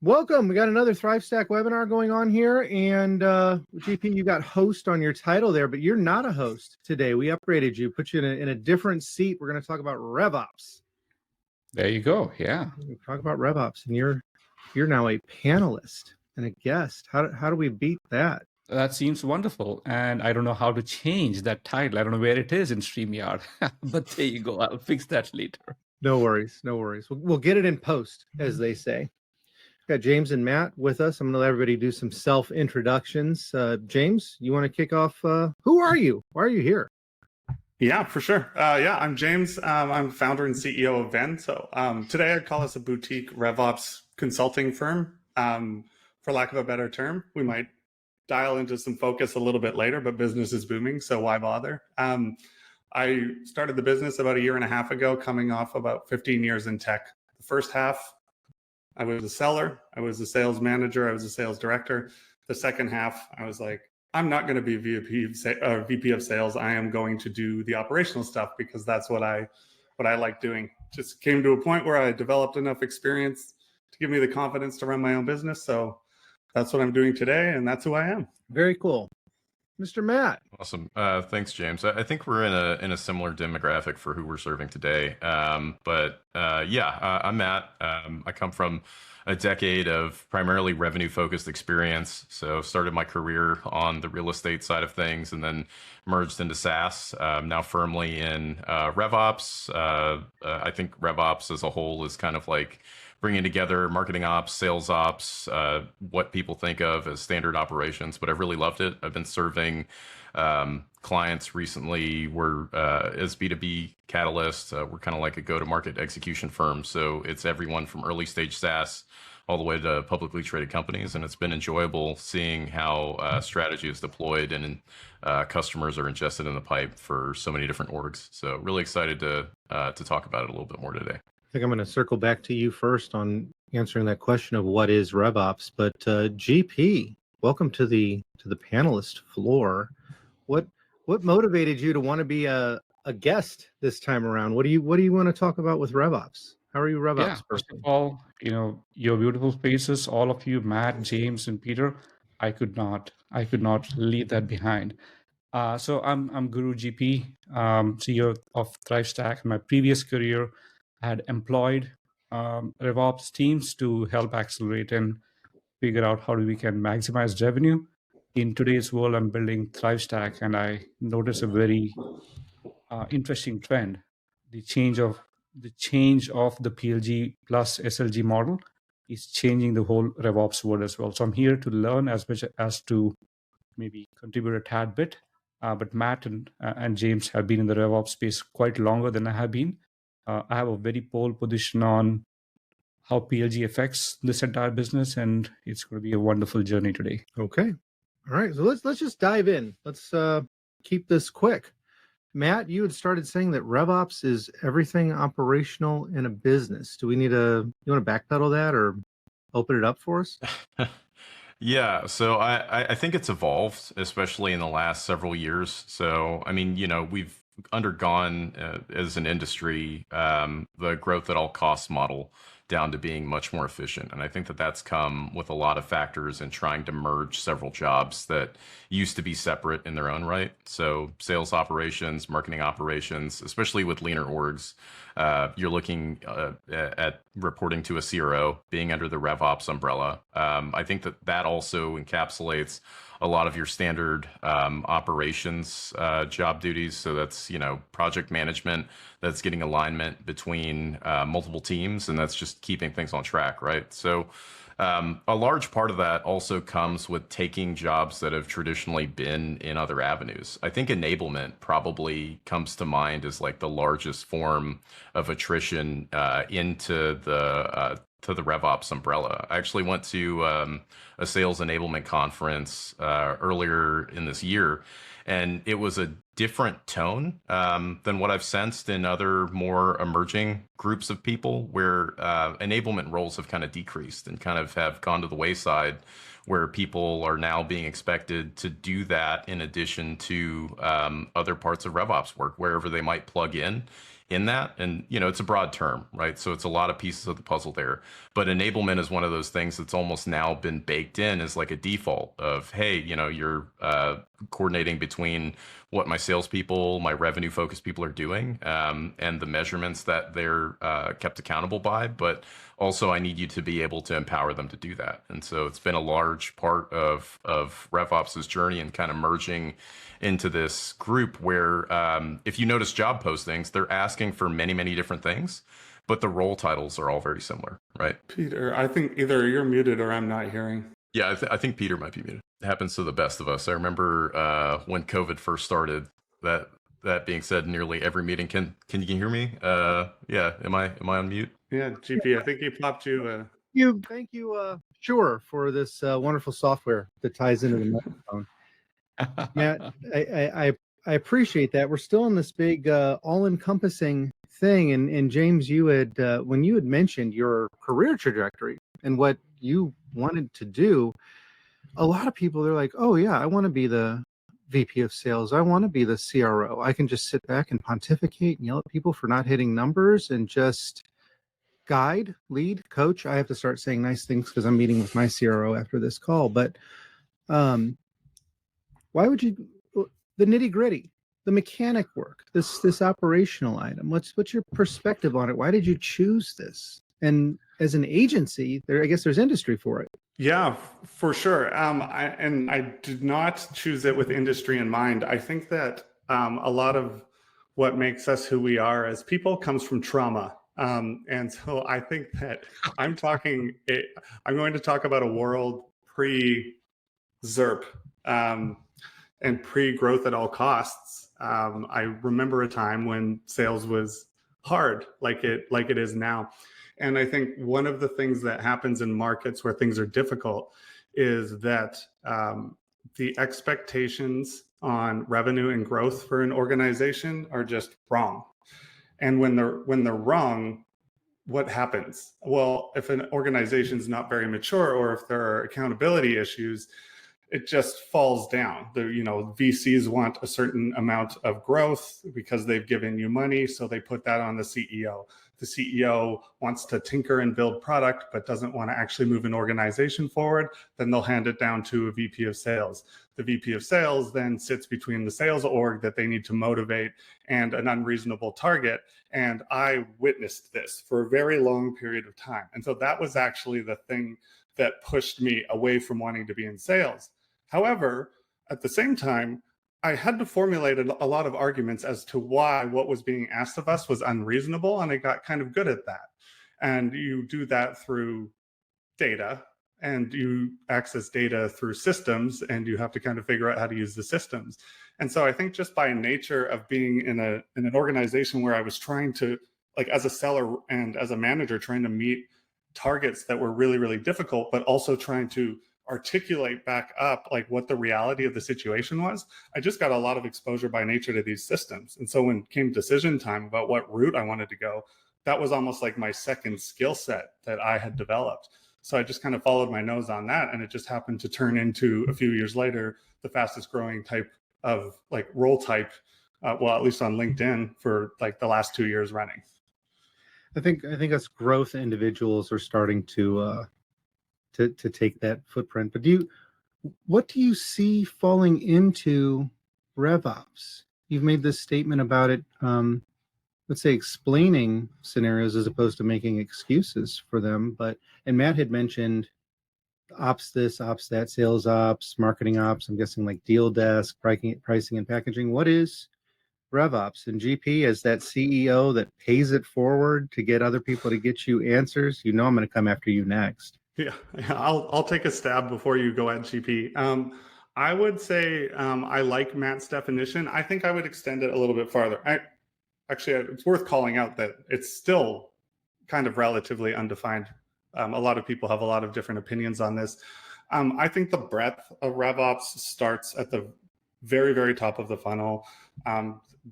Welcome. We got another ThriveStack webinar going on here. And GP, you got host on your title there, but you're not a host today. We upgraded you, put you in a different seat. We're going to talk about RevOps. There you go. Yeah. We talk about RevOps, and you're now a panelist and a guest. How do we beat that? That seems wonderful. And I don't know how to change that title. I don't know where it is in StreamYard, but there you go. I'll fix that later. No worries. No worries. We'll get it in post, as they say. Got James and Matt with us. I'm going to let everybody do some self-introductions. James, you want to kick off? Who are you? Why are you here? Yeah, for sure. I'm James. I'm founder and CEO of Venn. So today I'd call us a boutique RevOps consulting firm, for lack of a better term. We might dial into some focus a little bit later, but business is booming, so why bother? I started the business about a year and a half ago, coming off about 15 years in tech. The first half, I was a seller, I was a sales manager, I was a sales director. The second half, I was like, I'm not going to be VP of sales. I am going to do the operational stuff because that's what I like doing. Just came to a point where I developed enough experience to give me the confidence to run my own business. So that's what I'm doing today, and that's who I am. Very cool. Mr. Matt. Awesome. Thanks, James. I think we're in a similar demographic for who we're serving today. I'm Matt. I come from a decade of primarily revenue-focused experience. So started my career on the real estate side of things and then merged into SaaS, now firmly in RevOps. I think RevOps as a whole is kind of like bringing together marketing ops, sales ops, what people think of as standard operations, but I've really loved it. I've been serving clients recently. We're as B2B Catalyst, we're kind of like a go-to-market execution firm. So it's everyone from early stage SaaS all the way to publicly traded companies. And it's been enjoyable seeing how strategy is deployed and customers are ingested in the pipe for so many different orgs. So really excited to talk about it a little bit more today. I think I'm going to circle back to you first on answering that question of what is RevOps. But GP, welcome to the panelist floor. What motivated you to want to be a guest this time around? What do you want to talk about with RevOps? How are you RevOps? Yeah, first of all, your beautiful faces, all of you, Matt, James, and Peter. I could not leave that behind. So I'm Guru GP, CEO of ThriveStack. In my previous career, I had employed RevOps teams to help accelerate and figure out how we can maximize revenue. In today's world, I'm building ThriveStack, and I notice a very interesting trend: the change of the PLG plus SLG model is changing the whole RevOps world as well. So I'm here to learn as much as to maybe contribute a tad bit. But Matt and James have been in the RevOps space quite longer than I have been. I have a very pole position on how PLG affects this entire business, and it's going to be a wonderful journey today. Okay. All right. So let's just dive in. Let's keep this quick. Matt, you had started saying that RevOps is everything operational in a business. Do we need you want to backpedal that or open it up for us? Yeah, so I think it's evolved, especially in the last several years. So, I mean, we've undergone as an industry the growth at all costs model down to being much more efficient. And I think that that's come with a lot of factors in trying to merge several jobs that used to be separate in their own right. So sales operations, marketing operations, especially with leaner orgs, you're looking at reporting to a CRO, being under the RevOps umbrella. I think that also encapsulates a lot of your standard operations job duties. So that's, project management, that's getting alignment between multiple teams, and that's just keeping things on track, right? So a large part of that also comes with taking jobs that have traditionally been in other avenues. I think enablement probably comes to mind as like the largest form of attrition into the RevOps umbrella. I actually went to a sales enablement conference earlier in this year, and it was a different tone than what I've sensed in other more emerging groups of people where enablement roles have kind of decreased and kind of have gone to the wayside, where people are now being expected to do that in addition to other parts of RevOps work, wherever they might plug in in that. And, it's a broad term, right? So it's a lot of pieces of the puzzle there. But enablement is one of those things that's almost now been baked in as like a default of, hey, you're coordinating between what my salespeople, my revenue focused people are doing, and the measurements that they're kept accountable by. But also, I need you to be able to empower them to do that. And so it's been a large part of RevOps' journey and kind of merging into this group where if you notice job postings, they're asking for many, many different things, but the role titles are all very similar, right? Peter, I think either you're muted or I'm not hearing. Yeah, I think Peter might be muted. It happens to the best of us. I remember when COVID first started. That being said, nearly every meeting. Can you hear me? Yeah. Am I on mute? Yeah, GP, I think he popped you. Thank you, Sure, for this wonderful software that ties into the microphone. Matt, I appreciate that. We're still in this big all-encompassing thing, and James, you had when you had mentioned your career trajectory and what you wanted to do, a lot of people, they're like, oh yeah, I want to be the VP of sales. I want to be the CRO. I can just sit back and pontificate and yell at people for not hitting numbers and just guide, lead, coach. I have to start saying nice things because I'm meeting with my CRO after this call. But why would you, the nitty gritty, the mechanic work, this operational item? What's your perspective on it? Why did you choose this? And as an agency, I guess there's industry for it. Yeah, for sure. I did not choose it with industry in mind. I think that a lot of what makes us who we are as people comes from trauma. And so I think that I'm going to talk about a world pre-ZERP and pre-growth at all costs. I remember a time when sales was hard, like it is now. And I think one of the things that happens in markets where things are difficult is that the expectations on revenue and growth for an organization are just wrong. And when they're wrong, what happens? Well, if an organization is not very mature, or if there are accountability issues, it just falls down. VCs want a certain amount of growth because they've given you money, so they put that on the CEO. The CEO wants to tinker and build product, but doesn't want to actually move an organization forward, then they'll hand it down to a VP of sales. The VP of sales then sits between the sales org that they need to motivate and an unreasonable target. And I witnessed this for a very long period of time. And so that was actually the thing that pushed me away from wanting to be in sales. However, at the same time, I had to formulate a lot of arguments as to why what was being asked of us was unreasonable, and I got kind of good at that. And you do that through data, and you access data through systems, and you have to kind of figure out how to use the systems. And so I think just by nature of being in an organization where I was trying to, like as a seller and as a manager, trying to meet targets that were really, really difficult, but also trying to articulate back up like what the reality of the situation was, I just got a lot of exposure by nature to these systems. And so when it came decision time about what route I wanted to go, that was almost like my second skill set that I had developed. So I just kind of followed my nose on that, and it just happened to turn into, a few years later, the fastest growing type of like role type, well, at least on LinkedIn, for like the last 2 years running. I think us growth individuals are starting to take that footprint. But what do you see falling into RevOps? You've made this statement about it, let's say explaining scenarios as opposed to making excuses for them. And Matt had mentioned ops this, ops that, sales ops, marketing ops, I'm guessing like deal desk, pricing and packaging. What is RevOps? And GP, as that CEO that pays it forward to get other people to get you answers, I'm going to come after you next. Yeah, I'll take a stab before you go at GP. I would say I like Matt's definition. I think I would extend it a little bit farther. Actually, it's worth calling out that it's still kind of relatively undefined. A lot of people have a lot of different opinions on this. I think the breadth of RevOps starts at the very, very top of the funnel.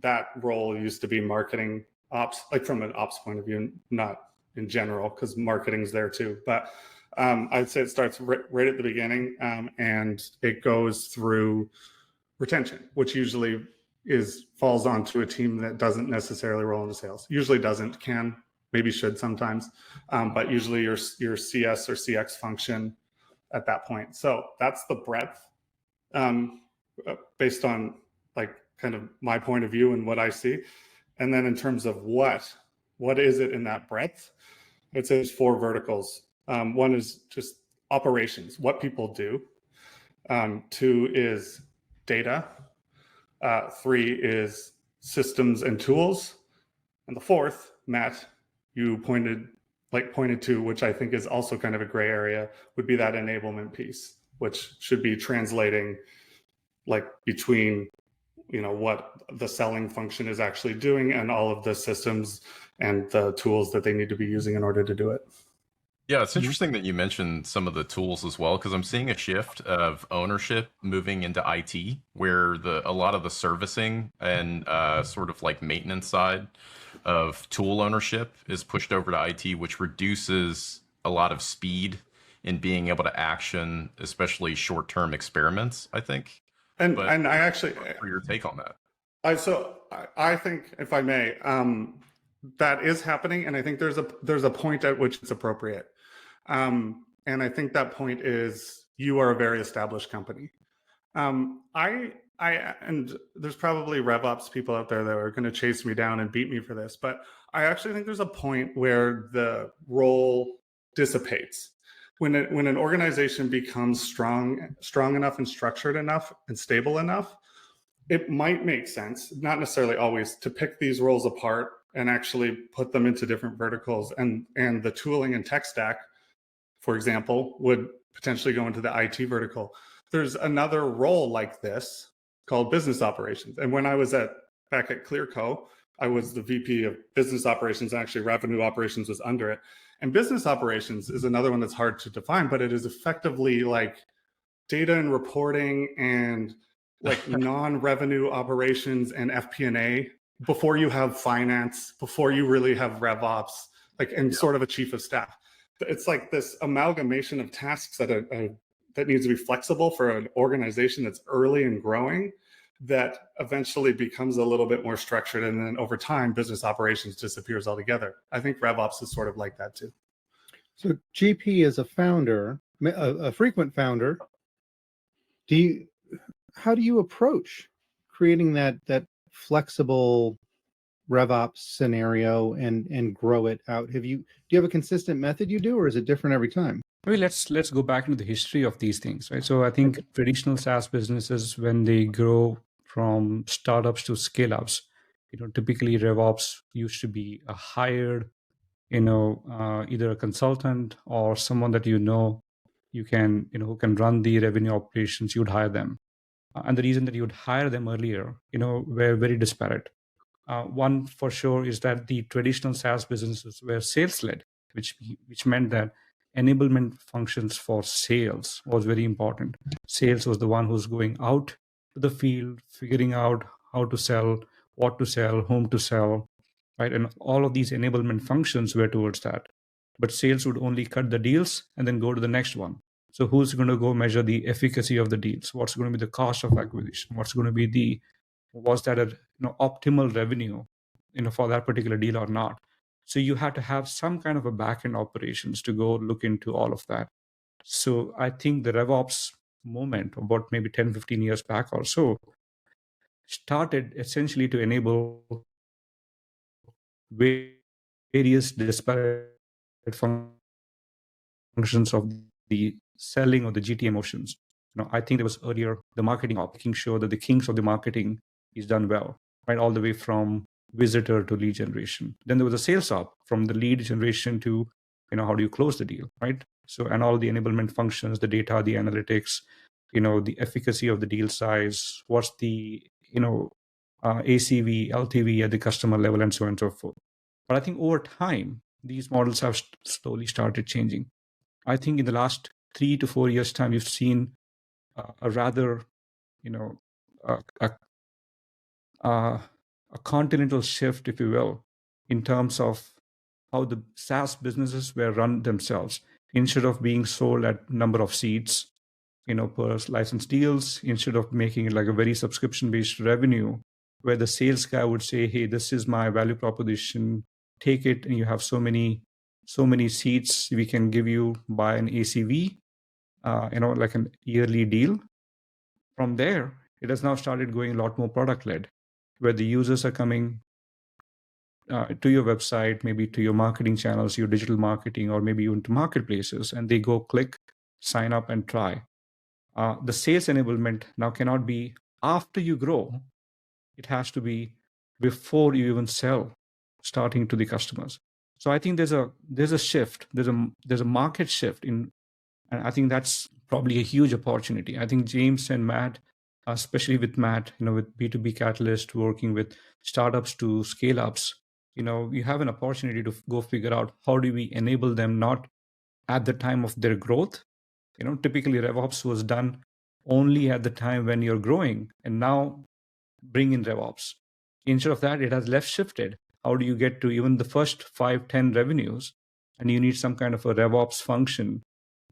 That role used to be marketing ops, like from an ops point of view, not in general, because marketing's there too. But I'd say it starts right at the beginning, and it goes through retention, which usually falls onto a team that doesn't necessarily roll into sales. Usually doesn't, can, maybe should sometimes, but usually your CS or CX function at that point. So that's the breadth based on like kind of my point of view and what I see. And then in terms of what is it in that breadth? It says 4 verticals. One is just operations, what people do. 2 is data. 3 is systems and tools. And the 4th, Matt, you pointed to, which I think is also kind of a gray area, would be that enablement piece, which should be translating like between, you know, what the selling function is actually doing and all of the systems and the tools that they need to be using in order to do it. Yeah, it's interesting that you mentioned some of the tools as well, because I'm seeing a shift of ownership moving into IT, where a lot of the servicing and sort of like maintenance side of tool ownership is pushed over to IT, which reduces a lot of speed in being able to action, especially short-term experiments, I think. And I actually, for your take on that. I think, if I may, that is happening, and I think there's a point at which it's appropriate. And I think that point is you are a very established company. And there's probably RevOps people out there that are going to chase me down and beat me for this, but I actually think there's a point where the role dissipates. When an organization becomes strong enough and structured enough and stable enough, it might make sense, not necessarily always, to pick these roles apart and actually put them into different verticals. And the tooling and tech stack, for example, would potentially go into the IT vertical. There's another role like this called business operations. And when I was back at Clearco, I was the VP of business operations, and actually revenue operations was under it. And business operations is another one that's hard to define, but it is effectively like data and reporting and like non-revenue operations and FP&A before you have finance, before you really have RevOps, like, and sort of a chief of staff. It's like this amalgamation of tasks that needs to be flexible for an organization that's early and growing, that eventually becomes a little bit more structured. And then over time, business operations disappears altogether. I think RevOps is sort of like that too. So GP is a founder, a frequent founder. How do you approach creating that flexible RevOps scenario and grow it out? Do you have a consistent method you do, or is it different every time? Maybe let's go back into the history of these things, right? So I think traditional SaaS businesses, when they grow from startups to scale-ups, typically RevOps used to be a hired, either a consultant or someone that you can, who can run the revenue operations. You'd hire them, and the reason that you would hire them earlier, were very disparate. One for sure is that the traditional SaaS businesses were sales-led, which meant that enablement functions for sales was very important. Sales was the one who's going out to the field, figuring out how to sell, what to sell, whom to sell, right? And all of these enablement functions were towards that. But sales would only cut the deals and then go to the next one. So who's going to go measure the efficacy of the deals? What's going to be the cost of acquisition? What's going to be was that a optimal revenue, for that particular deal or not? So you had to have some kind of a back-end operations to go look into all of that. So I think the RevOps movement, about maybe 10, 15 years back or so, started essentially to enable various disparate functions of the selling or the GTM motions. I think there was earlier the marketing op, making sure that the kinks of the marketing is done well, right? All the way from visitor to lead generation. Then there was a sales op, from the lead generation to, how do you close the deal, right? So, and all the enablement functions, the data, the analytics, the efficacy of the deal size, what's the, ACV, LTV at the customer level, and so on and so forth. But I think over time, these models have slowly started changing. I think in the last 3 to 4 years' time, you've seen a rather, a continental shift, if you will, in terms of how the SaaS businesses were run themselves. Instead of being sold at number of seats, per license deals, instead of making it like a very subscription-based revenue, where the sales guy would say, hey, this is my value proposition, take it, and you have so many seats we can give you by an ACV, like an yearly deal. From there, it has now started going a lot more product-led, where the users are coming to your website, maybe to your marketing channels, your digital marketing, or maybe even to marketplaces, and they go click, sign up, and try. The sales enablement now cannot be after you grow. It has to be before you even sell, starting to the customers. So I think there's a shift, there's a market shift and I think that's probably a huge opportunity. I think James and Matt, especially with Matt, with B2B Catalyst, working with startups to scale ups, you have an opportunity to go figure out how do we enable them not at the time of their growth. Typically RevOps was done only at the time when you're growing, and now bring in RevOps. Instead of that, it has left shifted. How do you get to even the first 5-10 revenues? And you need some kind of a RevOps function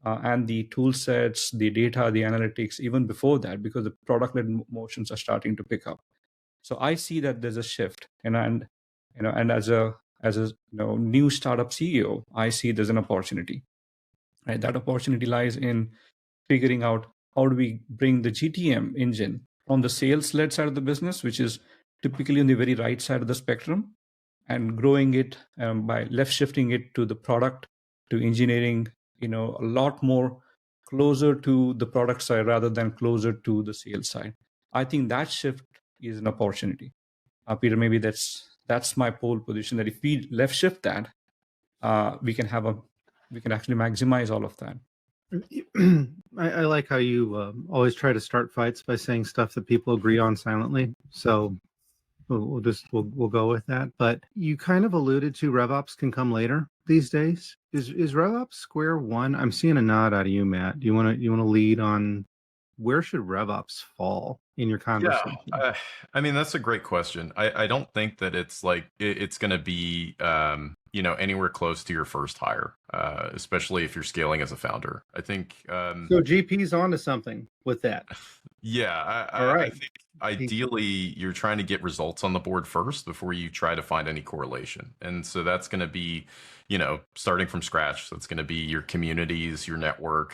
and the tool sets, the data, the analytics, even before that, because the product-led motions are starting to pick up. So I see that there's a shift, and as a new startup CEO, I see there's an opportunity. Right, that opportunity lies in figuring out how do we bring the GTM engine from the sales-led side of the business, which is typically on the very right side of the spectrum, and growing it by left shifting it to the product, to engineering, a lot more closer to the product side rather than closer to the sales side. I think that shift is an opportunity. Peter, maybe that's my pole position, that if we left shift that, we can actually maximize all of that. I like how you always try to start fights by saying stuff that people agree on silently. So we'll go with that. But you kind of alluded to RevOps can come later these days. Is RevOps square one? I'm seeing a nod out of you, Matt. Do you want to lead on where should RevOps fall in your conversation? Yeah, I mean, that's a great question. I don't think that it's like it's going to be anywhere close to your first hire, especially if you're scaling as a founder. I think so GP's onto something with that. Yeah, All right. I think ideally you're trying to get results on the board first before you try to find any correlation. And so that's going to be, starting from scratch. That's going to be your communities, your network,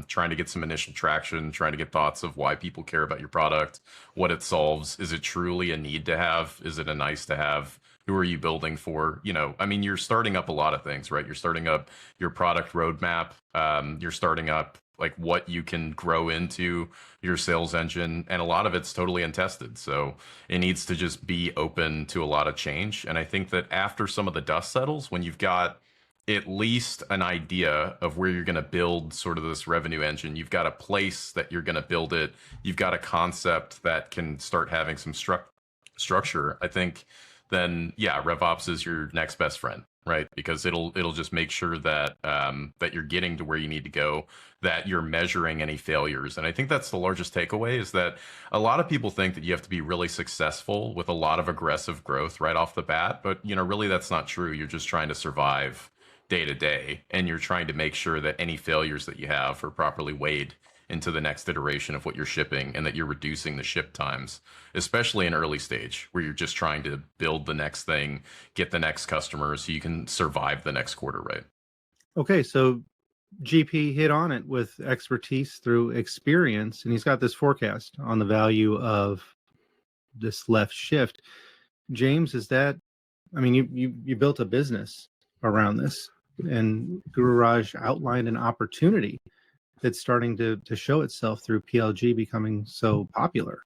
trying to get some initial traction, trying to get thoughts of why people care about your product, what it solves. Is it truly a need to have? Is it a nice to have? Who are you building for? I mean, you're starting up a lot of things, right? You're starting up your product roadmap. You're starting up like what you can grow into your sales engine, and a lot of it's totally untested. So it needs to just be open to a lot of change. And I think that after some of the dust settles, when you've got at least an idea of where you're going to build sort of this revenue engine, you've got a place that you're going to build it, you've got a concept that can start having some structure, I think then yeah, RevOps is your next best friend, right? Because it'll just make sure that that you're getting to where you need to go, that you're measuring any failures. And I think that's the largest takeaway, is that a lot of people think that you have to be really successful with a lot of aggressive growth right off the bat, but really that's not true. You're just trying to survive day to day, and you're trying to make sure that any failures that you have are properly weighed into the next iteration of what you're shipping, and that you're reducing the ship times, especially in early stage where you're just trying to build the next thing, get the next customer so you can survive the next quarter, right? Okay, so GP hit on it with expertise through experience, and he's got this forecast on the value of this left shift. James, is that, I mean, you built a business around this, and Guru Raj outlined an opportunity that's starting to show itself through PLG becoming so popular.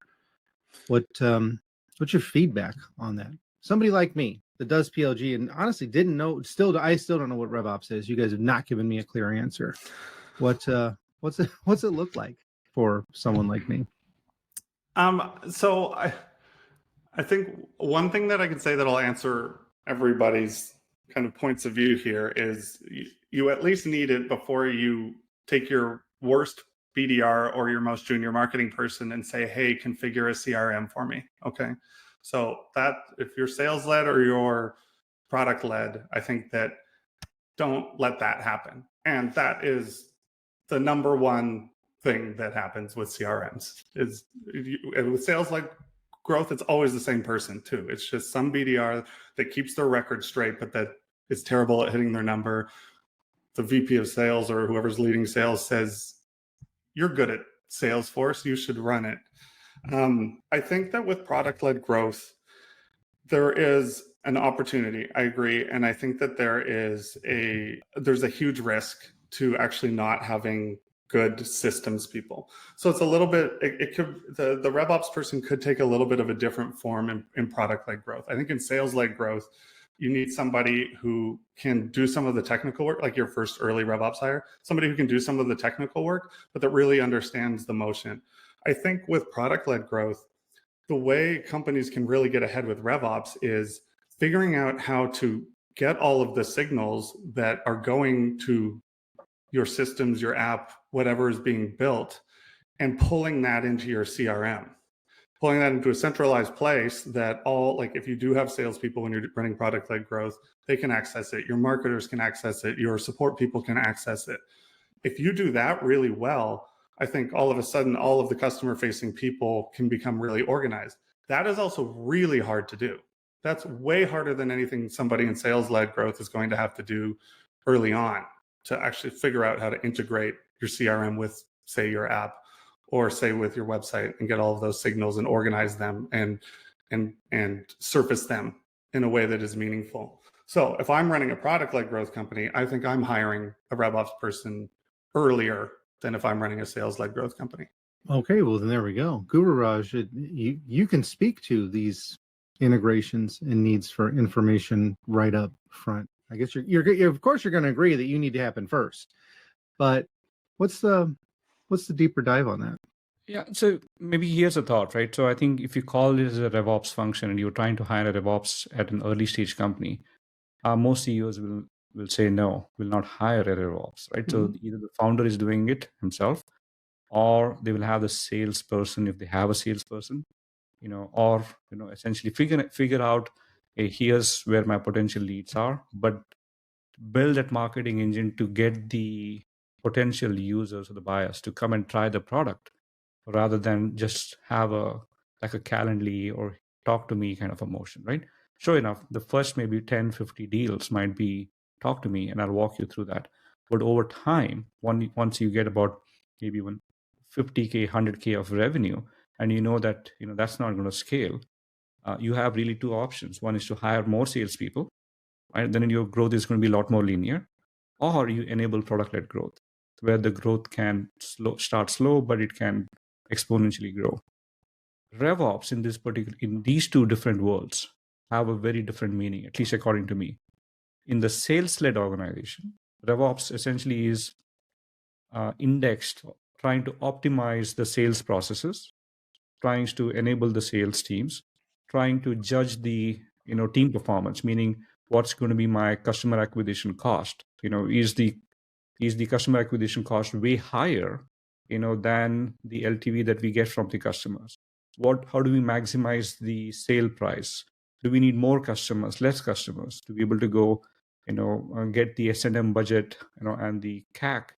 What's your feedback on that? Somebody like me that does PLG and honestly didn't know, I still don't know what RevOps is. You guys have not given me a clear answer. What's it look like for someone like me? So I think one thing that I can say that'll answer everybody's kind of points of view here is you at least need it before you take your worst BDR or your most junior marketing person and say, hey, configure a CRM for me. Okay. So that if you're sales led or you're product led, I think that don't let that happen. And that is the number one thing that happens with CRMs is with sales led growth, it's always the same person too. It's just some BDR that keeps their record straight, but that is terrible at hitting their number. The VP of sales or whoever's leading sales says, you're good at Salesforce, you should run it. I think that with product-led growth, there is an opportunity. I agree. And I think that there's a huge risk to actually not having good systems people. So it's a little bit, the RevOps person could take a little bit of a different form in product-led growth. I think in sales-led growth, you need somebody who can do some of the technical work, like your first early RevOps hire, somebody who can do some of the technical work, but that really understands the motion. I think with product-led growth, the way companies can really get ahead with RevOps is figuring out how to get all of the signals that are going to your systems, your app, whatever is being built, and pulling that into your CRM, pulling that into a centralized place that all, like if you do have salespeople when you're running product-led growth, they can access it. Your marketers can access it. Your support people can access it. If you do that really well, I think all of a sudden, all of the customer-facing people can become really organized. That is also really hard to do. That's way harder than anything somebody in sales-led growth is going to have to do early on, to actually figure out how to integrate your CRM with, say, your app, or say with your website, and get all of those signals and organize them and surface them in a way that is meaningful. So if I'm running a product-led growth company, I think I'm hiring a RevOps person earlier than if I'm running a sales-led growth company. Okay, well then there we go. Guru Raj, you can speak to these integrations and needs for information right up front. I guess you're of course you're going to agree that you need to happen first, but what's the deeper dive on that? Yeah, so maybe here's a thought, right? So I think if you call this a RevOps function and you're trying to hire a RevOps at an early stage company, most CEOs will say no, will not hire a RevOps, right? So either the founder is doing it himself, or they will have the salesperson if they have a salesperson, or essentially figure out, hey, here's where my potential leads are, but build that marketing engine to get the potential users or the buyers to come and try the product, rather than just have a Calendly or talk to me kind of a motion, right? Sure enough, the first maybe 10, 50 deals might be talk to me and I'll walk you through that. But over time, once you get about maybe 50K, 100K of revenue, and you know that that's not going to scale, you have really two options. One is to hire more salespeople, right? Then your growth is going to be a lot more linear, or you enable product-led growth, where the growth can start slow, but it can exponentially grow. RevOps in these two different worlds have a very different meaning, at least according to me. In the sales-led organization, RevOps essentially is indexed, trying to optimize the sales processes, trying to enable the sales teams, trying to judge the team performance, meaning what's going to be my customer acquisition cost. Is the customer acquisition cost way higher than the LTV that we get from the customers? How do we maximize the sale price? Do we need more customers, less customers to be able to go get the S&M budget and the CAC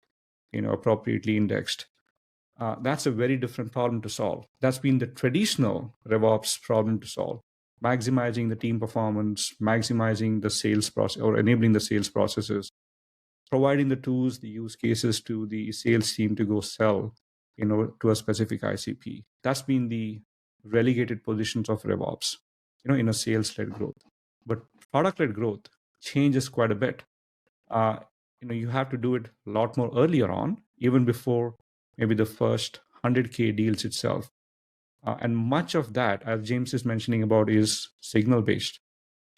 appropriately indexed? That's a very different problem to solve. That's been the traditional RevOps problem to solve. Maximizing the team performance, maximizing the sales process, or enabling the sales processes, providing the tools, the use cases to the sales team to go sell, to a specific ICP. That's been the relegated positions of RevOps, in a sales-led growth. But product-led growth changes quite a bit. You have to do it a lot more earlier on, even before maybe the first 100K deals itself. And much of that, as James is mentioning about, is signal-based.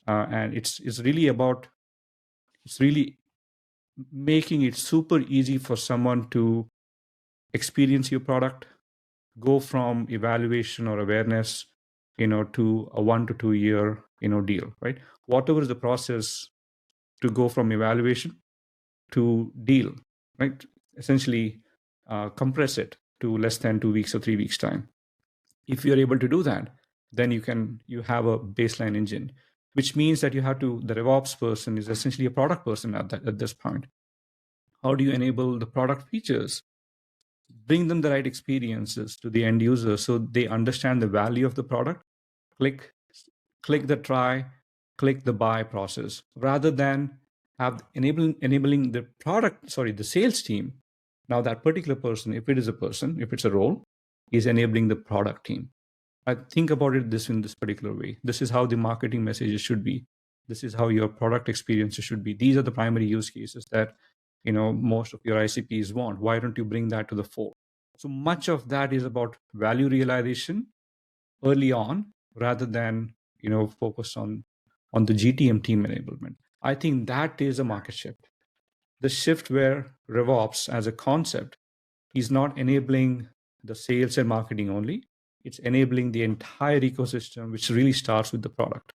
And it's really making it super easy for someone to experience your product, go from evaluation or awareness, to a 1 to 2 year, deal, right? Whatever is the process to go from evaluation to deal, right? Essentially compress it to less than 2 weeks or 3 weeks time. If you're able to do that, then you have a baseline engine, which means that the RevOps person is essentially a product person at this point. How do you enable the product features? Bring them the right experiences to the end user so they understand the value of the product click the try, click the buy process, rather than have enabling the sales team. Now that particular person, if it is a person, if it's a role, is enabling the product team. I think about it in this particular way. This is how the marketing messages should be. This is how your product experiences should be. These are the primary use cases that most of your ICPs want. Why don't you bring that to the fore? So much of that is about value realization early on, rather than focus on the GTM team enablement. I think that is a market shift. The shift where RevOps as a concept is not enabling the sales and marketing only. It's enabling the entire ecosystem, which really starts with the product.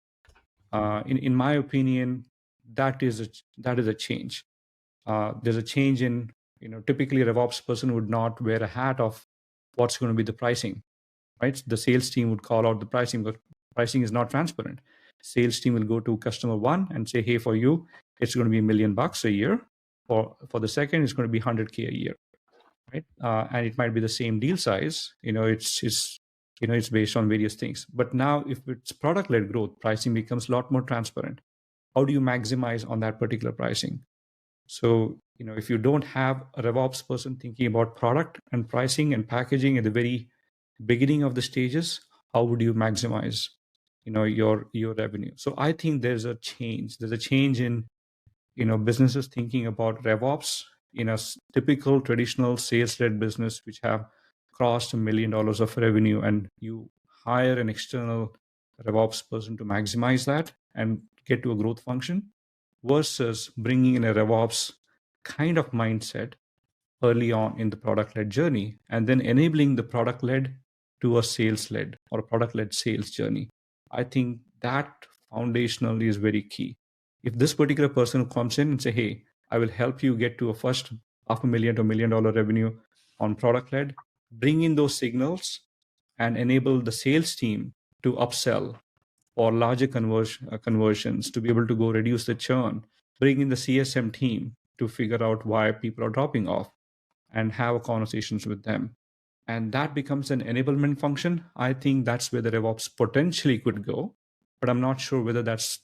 In my opinion, that is a change. There's a change in, typically a RevOps person would not wear a hat of what's going to be the pricing, right? The sales team would call out the pricing, but pricing is not transparent. Sales team will go to customer one and say, hey, for you, it's going to be $1 million a year. For the second, it's going to be 100K a year, right? And it might be the same deal size. It's based on various things. But now, if it's product-led growth, pricing becomes a lot more transparent. How do you maximize on that particular pricing? So, if you don't have a RevOps person thinking about product and pricing and packaging at the very beginning of the stages, how would you maximize, your revenue? So I think there's a change. There's a change in, businesses thinking about RevOps in a typical traditional sales-led business, which have crossed $1 million of revenue, and you hire an external RevOps person to maximize that and get to a growth function, versus bringing in a RevOps kind of mindset early on in the product-led journey, and then enabling the product-led to a sales-led or a product-led sales journey. I think that foundationally is very key. If this particular person comes in and say, hey, I will help you get to a first $500,000 to $1 million revenue on product-led, bring in those signals and enable the sales team to upsell or larger conversions, to be able to go reduce the churn, bring in the CSM team to figure out why people are dropping off and have conversations with them. And that becomes an enablement function. I think that's where the RevOps potentially could go, but I'm not sure whether that's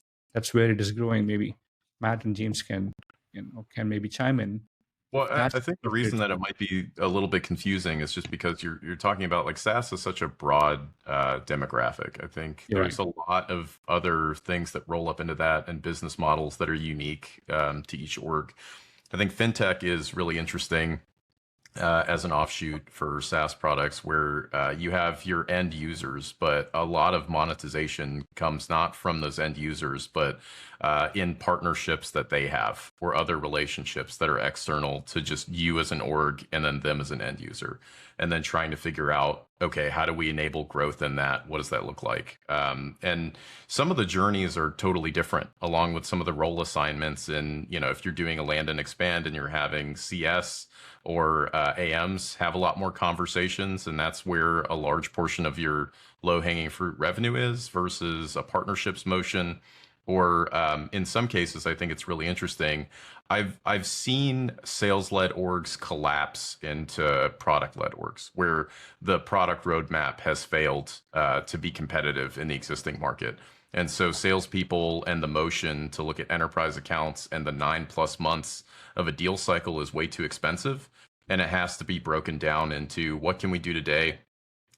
where it is growing. Maybe Matt and James can maybe chime in. Well, I think the reason that it might be a little bit confusing is just because you're talking about, like, SaaS is such a broad demographic. I think there's a lot of other things that roll up into that and business models that are unique to each org. I think fintech is really interesting as an offshoot for SaaS products, where you have your end users, but a lot of monetization comes not from those end users, but in partnerships that they have or other relationships that are external to just you as an org and then them as an end user. And then trying to figure out, okay, how do we enable growth in that? What does that look like? And some of the journeys are totally different, along with some of the role assignments. And, if you're doing a land and expand and you're having CS or AMs have a lot more conversations, and that's where a large portion of your low-hanging fruit revenue is, versus a partnerships motion. Or in some cases, I think it's really interesting. I've seen sales-led orgs collapse into product-led orgs, where the product roadmap has failed to be competitive in the existing market. And so salespeople and the motion to look at enterprise accounts and the 9+ months of a deal cycle is way too expensive. And it has to be broken down into, what can we do today?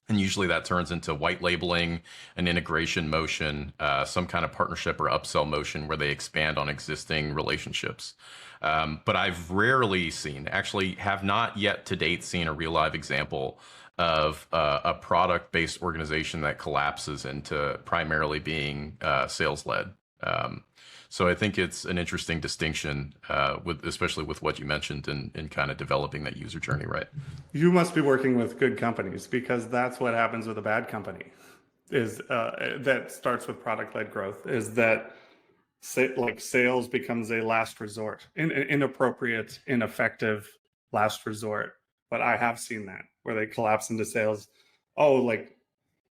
And usually that turns into white labeling, an integration motion, some kind of partnership or upsell motion where they expand on existing relationships. But I've rarely seen, actually have not yet to date seen, a real live example of a product-based organization that collapses into primarily being sales-led. So I think it's an interesting distinction, especially with what you mentioned in kind of developing that user journey, right? You must be working with good companies, because that's what happens with a bad company, is that starts with product-led growth, is that sales becomes a last resort, inappropriate, ineffective last resort. But I have seen that, where they collapse into sales. Oh, like,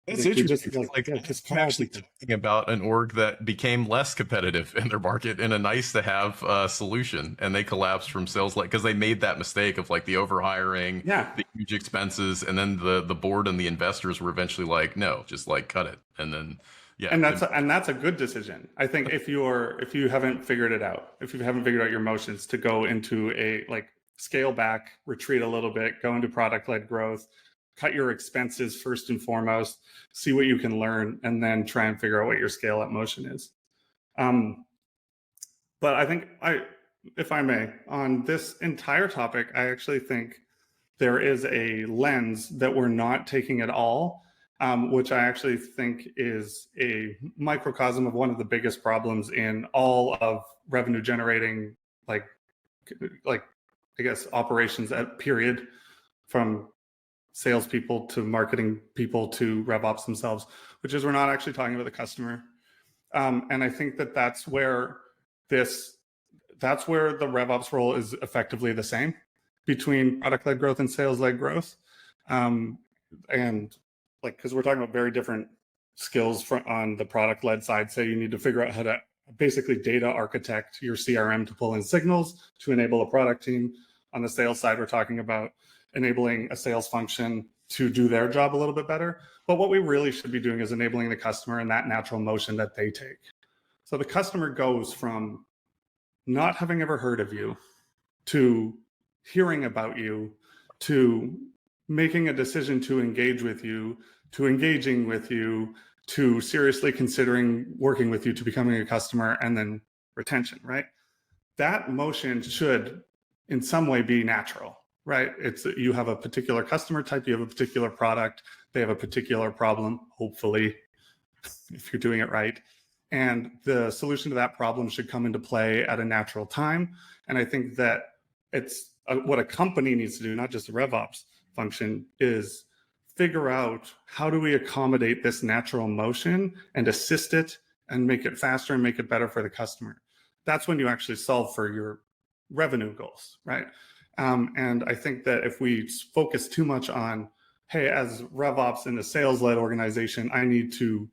It's We interesting. just like Like just I'm call actually people. talking about an org that became less competitive in their market in a nice to have solution, and they collapsed from sales like because they made that mistake of like the overhiring, Yeah, the huge expenses, and then the board and the investors were eventually like, no, just like cut it, and then yeah, and that's a good decision. I think if you haven't figured it out, if you haven't figured out your motions, to go into a like scale back, retreat a little bit, go into product led growth, cut your expenses first and foremost, see what you can learn, and then try and figure out what your scale up motion is. But I think if I may, on this entire topic, I actually think there is a lens that we're not taking at all, which I actually think is a microcosm of one of the biggest problems in all of revenue generating, like I guess operations at period, from salespeople to marketing people to RevOps themselves, which is we're not actually talking about the customer. And I think that that's where the RevOps role is effectively the same between product-led growth and sales-led growth. And like, because we're talking about very different skills on the product-led side. Say you need to figure out how to basically data architect your CRM to pull in signals to enable a product team. On the sales side, we're talking about enabling a sales function to do their job a little bit better. But what we really should be doing is enabling the customer in that natural motion that they take. So the customer goes from not having ever heard of you to hearing about you to making a decision to engage with you to engaging with you to seriously considering working with you to becoming a customer, and then retention, right? That motion should in some way be natural, right? It's you have a particular customer type, you have a particular product, they have a particular problem, hopefully, if you're doing it right. And the solution to that problem should come into play at a natural time. And I think that it's what a company needs to do, not just a RevOps function, is figure out how do we accommodate this natural motion and assist it and make it faster and make it better for the customer. That's when you actually solve for your revenue goals, right? And I think that if we focus too much on, hey, as RevOps in a sales-led organization, I need to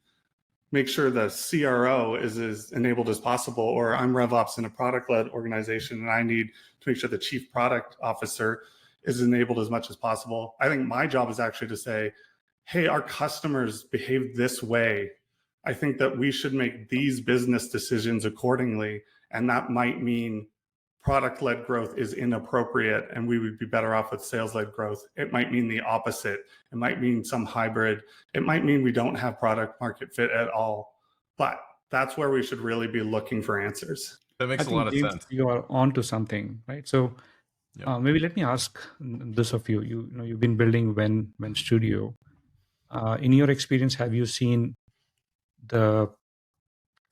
make sure the CRO is as enabled as possible, or I'm RevOps in a product-led organization and I need to make sure the chief product officer is enabled as much as possible. I think my job is actually to say, hey, our customers behave this way. I think that we should make these business decisions accordingly. And that might mean product-led growth is inappropriate and we would be better off with sales-led growth. It might mean the opposite. It might mean some hybrid. It might mean we don't have product market fit at all. But that's where we should really be looking for answers. That makes a lot of James, sense. you are onto something, right? So maybe let me ask this of you. You've been building When Studio. In your experience, have you seen the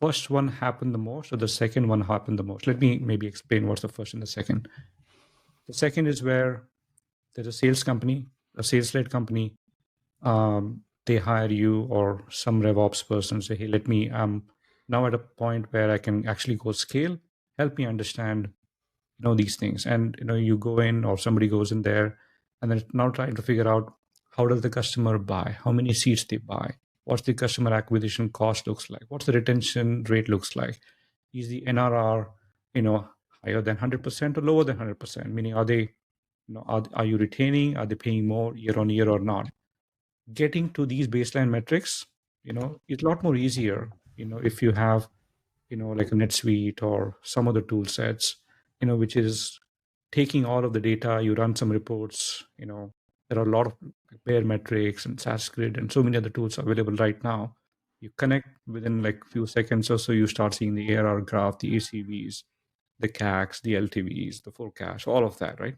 first one happen the most or the second one happen the most? Let me maybe explain what's the first and the second. The second is where there's a sales company, a sales-led company. They hire you or some RevOps person, say, hey, I'm now at a point where I can actually go scale. Help me understand, these things. And, you go in or somebody goes in there and then now trying to figure out how does the customer buy, how many seats they buy, what's the customer acquisition cost looks like, what's the retention rate looks like, is the NRR, higher than 100% or lower than 100%, meaning are they, are you retaining, are they paying more year on year or not? Getting to these baseline metrics, is a lot more easier, if you have, like a NetSuite or some other tool sets, which is taking all of the data, you run some reports, there are a lot of Bear metrics and SaaS Grid and so many other tools available right now. You connect within like a few seconds or so, you start seeing the ARR graph, the ACVs, the CACs, the LTVs, the forecast, all of that, right?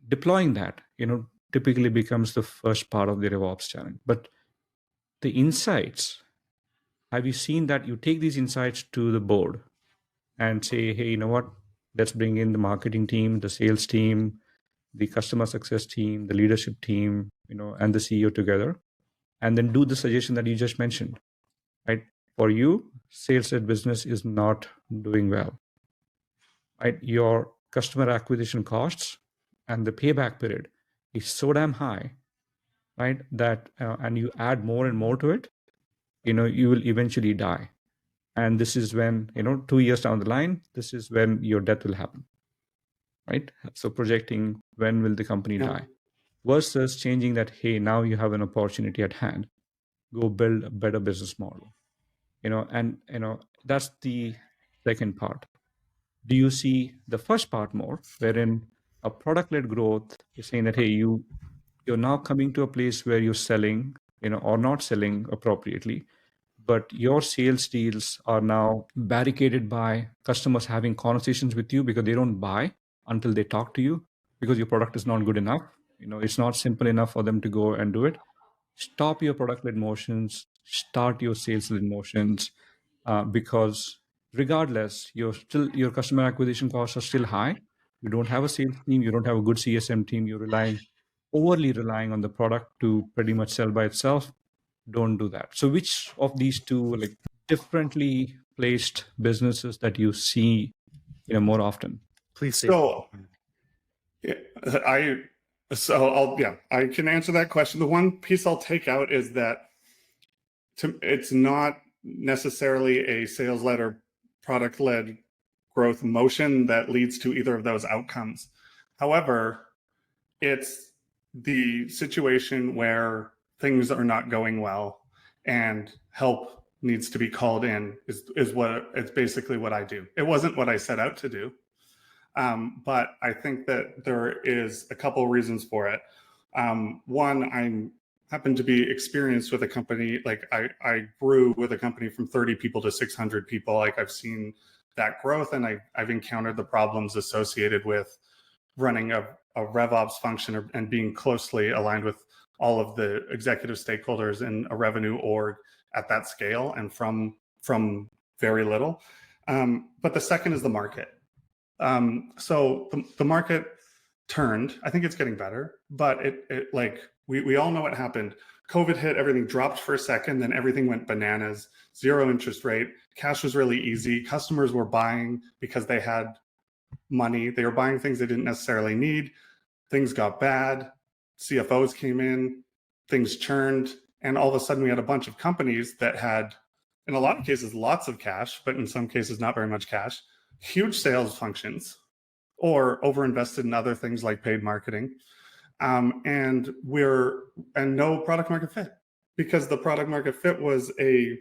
Deploying that, typically becomes the first part of the RevOps challenge. But the insights, have you seen that you take these insights to the board and say, hey, you know what? Let's bring in the marketing team, the sales team, the customer success team, the leadership team, and the CEO together, and then do the suggestion that you just mentioned, right? For you, sales-led business is not doing well, right? Your customer acquisition costs and the payback period is so damn high right? That and you add more and more to it, you will eventually die. And this is when, 2 years down the line, this is when your death will happen, right? So projecting when will the company Yeah. die versus changing that, hey, now you have an opportunity at hand, go build a better business model, and that's the second part. Do you see the first part more, wherein a product-led growth is saying that, hey, you're now coming to a place where you're selling, or not selling appropriately, but your sales deals are now barricaded by customers having conversations with you because they don't buy until they talk to you because your product is not good enough. It's not simple enough for them to go and do it. Stop your product-led motions, start your sales-led motions, because regardless, your customer acquisition costs are still high. You don't have a sales team, you don't have a good CSM team, you're overly relying on the product to pretty much sell by itself. Don't do that. So which of these two, like, differently placed businesses that you see more often? Please say. So, yeah, I can answer that question. The one piece I'll take out is that it's not necessarily a sales-led or product-led growth motion that leads to either of those outcomes. However, it's the situation where things are not going well and help needs to be called in is what it's basically what I do. It wasn't what I set out to do, but I think that there is a couple reasons for it. One, I'm happen to be experienced with a company. Like I grew with a company from 30 people to 600 people. Like I've seen that growth, and I've encountered the problems associated with running a RevOps function and being closely aligned with all of the executive stakeholders in a revenue org at that scale and from very little. But the second is the market. So the market turned. I think it's getting better, but it like we all know what happened. COVID hit, everything dropped for a second, then everything went bananas. Zero interest rate, cash was really easy. Customers were buying because they had money. They were buying things they didn't necessarily need. Things got bad. CFOs came in, things churned, and all of a sudden we had a bunch of companies that had, in a lot of cases, lots of cash, but in some cases not very much cash, huge sales functions, or overinvested in other things like paid marketing, and no product market fit, because the product market fit was an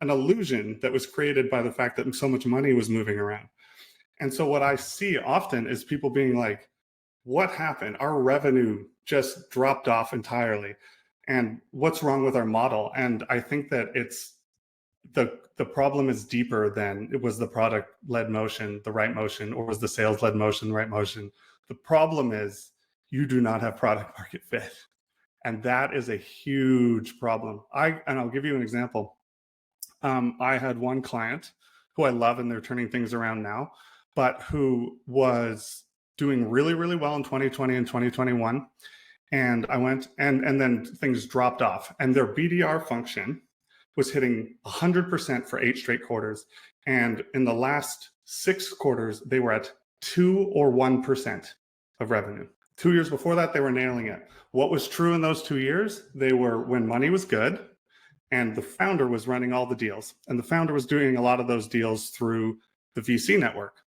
illusion that was created by the fact that so much money was moving around. And so what I see often is people being like, what happened? Our revenue just dropped off entirely. And what's wrong with our model? And I think that it's the problem is deeper than it was the product-led motion, the right motion, or was the sales-led motion, the right motion. The problem is you do not have product market fit. And that is a huge problem. And I'll give you an example. I had one client who I love, and they're turning things around now, but who was doing really, really well in 2020 and 2021. And I went and then things dropped off, and their BDR function was hitting 100% for 8 straight quarters. And in the last 6 quarters, they were at 2 or 1% of revenue. 2 years before that, they were nailing it. What was true in those 2 years? They were when money was good, and the founder was running all the deals. And the founder was doing a lot of those deals through the VC network.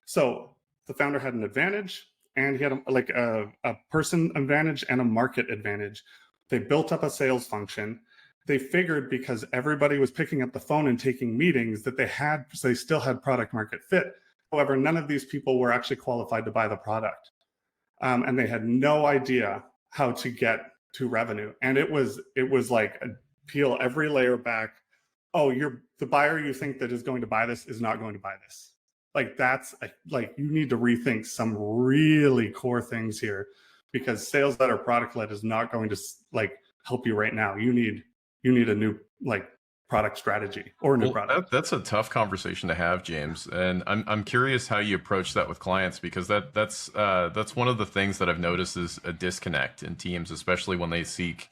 So the founder had an advantage, and he had a person advantage and a market advantage. They built up a sales function. They figured because everybody was picking up the phone and taking meetings that they still had product market fit. However, none of these people were actually qualified to buy the product. And they had no idea how to get to revenue. And it was like peel every layer back. Oh, the buyer you think that is going to buy this is not going to buy this. Like you need to rethink some really core things here, because sales led or product led is not going to help you right now. You need a new product strategy or a new product. That's a tough conversation to have, James. And I'm curious how you approach that with clients, because that's one of the things that I've noticed is a disconnect in teams, especially when they seek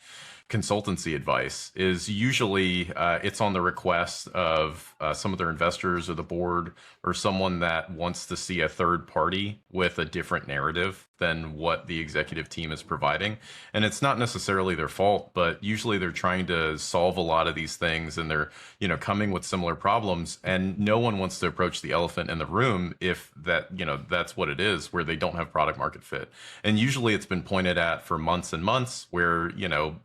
consultancy advice. Is usually it's on the request of some of their investors or the board or someone that wants to see a third party with a different narrative. than what the executive team is providing. And it's not necessarily their fault, but usually they're trying to solve a lot of these things and they're, coming with similar problems. And no one wants to approach the elephant in the room if that's what it is, where they don't have product market fit. And usually it's been pointed at for months and months where,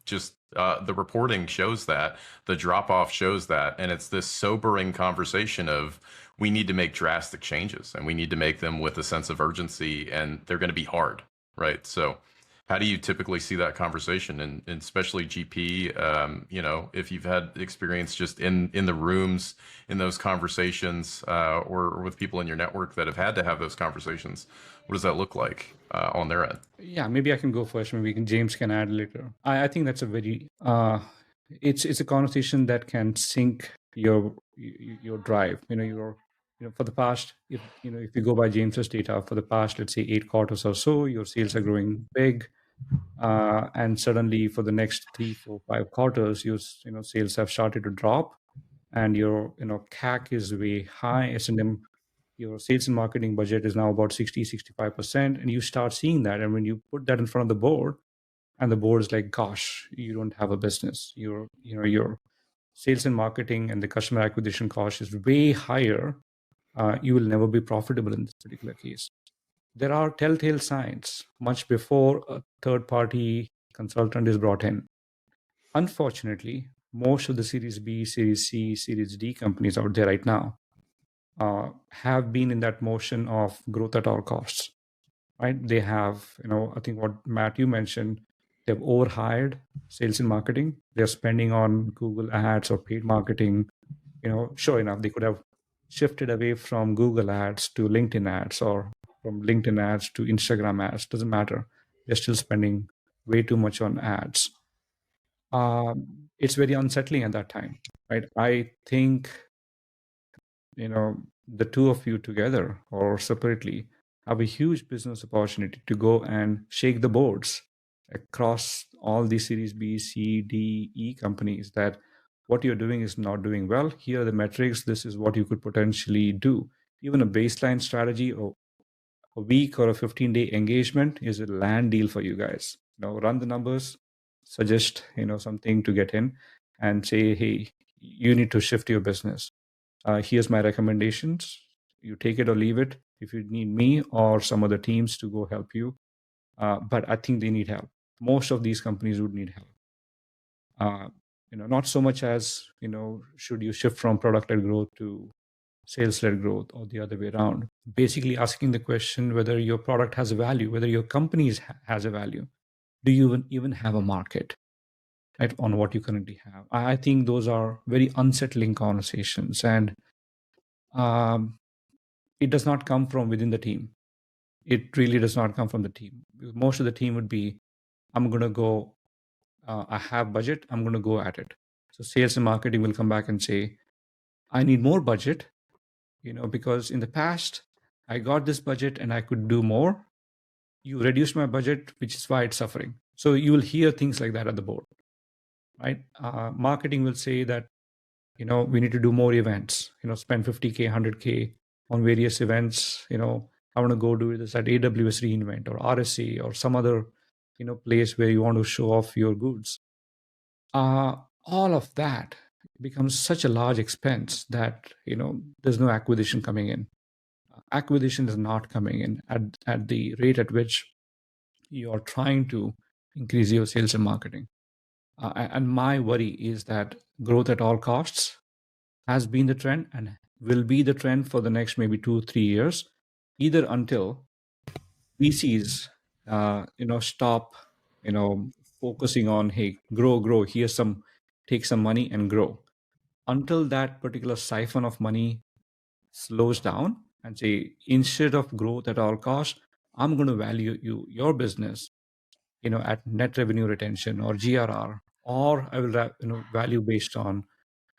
just the reporting shows that, the drop off shows that. And it's this sobering conversation of, we need to make drastic changes and we need to make them with a sense of urgency, and they're going to be hard, right? So how do you typically see that conversation, and especially GP, if you've had experience just in the rooms, in those conversations, or with people in your network that have had to have those conversations, what does that look like on their end? Yeah, maybe I can go first. Maybe James can add later. I think that's a very, it's a conversation that can sink your drive. For the past, if you go by James's data, for the past, let's say 8 quarters or so, your sales are growing big, and suddenly for the next 3, 4, 5 quarters, your sales have started to drop, and your CAC is way high. S&M, your sales and marketing budget is now about 60-65%, and you start seeing that, and when you put that in front of the board, and the board is like, "Gosh, you don't have a business. Your sales and marketing and the customer acquisition cost is way higher. You will never be profitable in this particular case." There are telltale signs much before a third-party consultant is brought in. Unfortunately, most of the Series B, Series C, Series D companies out there right now have been in that motion of growth at all costs, right? They have, I think what Matt, you mentioned, they've overhired sales and marketing. They're spending on Google ads or paid marketing. Sure enough, they could have shifted away from Google ads to LinkedIn ads, or from LinkedIn ads to Instagram ads. Doesn't matter. They're still spending way too much on ads. It's very unsettling at that time, right? I think, the two of you together or separately have a huge business opportunity to go and shake the boards across all the Series B, C, D, E companies that what you're doing is not doing well. Here are the metrics. This is what you could potentially do. Even a baseline strategy or a week or a 15-day engagement is a land deal for you guys. Run the numbers, suggest something to get in, and say, "Hey, you need to shift your business. Here's my recommendations. You take it or leave it. If you need me or some other teams to go help you, but I think they need help." Most of these companies would need help. Not so much as should you shift from product-led growth to sales-led growth or the other way around. Basically asking the question whether your product has a value, whether your company has a value. Do you even have a market, right, on what you currently have? I think those are very unsettling conversations, and it does not come from within the team. It really does not come from the team. Most of the team would be, I'm going to go, I have budget, I'm going to go at it. So sales and marketing will come back and say, I need more budget, because in the past, I got this budget and I could do more. You reduced my budget, which is why it's suffering. So you will hear things like that at the board, right? Marketing will say that, we need to do more events, spend 50K, 100K on various events. I want to go do this at AWS reInvent or RSA or some other, place where you want to show off your goods. All of that becomes such a large expense that, there's no acquisition coming in. Acquisition is not coming in at the rate at which you are trying to increase your sales and marketing. And my worry is that growth at all costs has been the trend and will be the trend for the next maybe 2-3 years, either until VCs, stop, focusing on, hey, grow, take some money and grow. Until that particular siphon of money slows down and say, instead of growth at all costs, I'm going to value your business, at net revenue retention or GRR, or I will value based on,